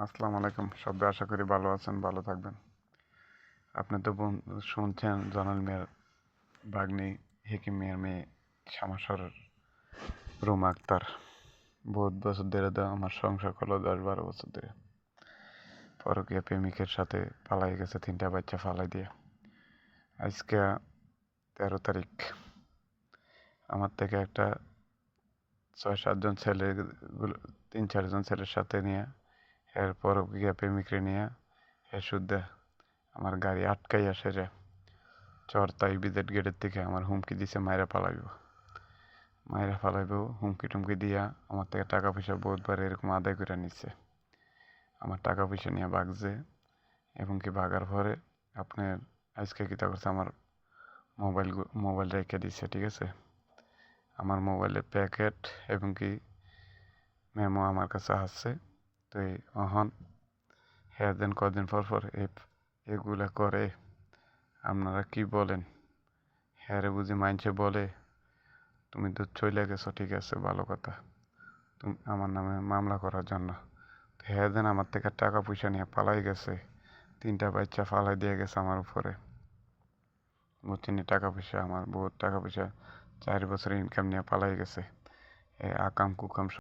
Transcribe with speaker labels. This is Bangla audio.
Speaker 1: আসসালামু আলাইকুম। সবাই আশা করি ভালো আছেন, ভালো থাকবেন। আপনি তো শুনছেন জনাল মিয়ার ভাগ্নি হেকিম মিয়ার মেয়ে শামাশরের রুমা আক্তার বহুত বছর ধরে তো আমার সংসার করলো 10-12 বছর ধরে পরকীয়া প্রেমিকের সাথে পালাই গেছে, 3টা বাচ্চা ফালাই দিয়ে। আজকে 13 তারিখ আমার থেকে একটা 6-7 জন ছেলে, 3-4 জন ছেলের সাথে নিয়ে এর পরকীয়া প্রেমিকরে নিয়ে এর শুদ্ধে আমার গাড়ি আটকাই আসে রে চরতাই বিদেট গেটের থেকে আমার হুমকি দিছে মায়েরা ফালাইব হুমকি টুমকি দিয়া আমার থেকে টাকা পয়সা বহুতবার এরকম আদায় করে নিচ্ছে। আমার টাকা পয়সা নিয়ে ভাগছে এবং কি ভাগার পরে আপনার আজকে কী করছে, আমার মোবাইল রেখে দিচ্ছে। ঠিক আছে, আমার মোবাইলের প্যাকেট এবং কি মেমো আমার কাছে আসছে। তো অহন হ্যাঁ দেন কদিন পর এগুলা করে আপনারা কি বলেন? হ্যাঁ রে বুঝি মাইনছে বলে তুমি তো চলে গেছো, ঠিক আছে ভালো কথা, তুমি আমার নামে মামলা করার জন্য। হ্যাঁ দেন আমার থেকে টাকা পয়সা নিয়ে পালাই গেছে, 3টা বাচ্চা ফালাই দিয়ে গেছে আমার উপরে। বুঝছেন, টাকা পয়সা আমার বহুত টাকা পয়সা 4 বছরের ইনকাম নিয়ে পালাই গেছে। আকাম কুকাম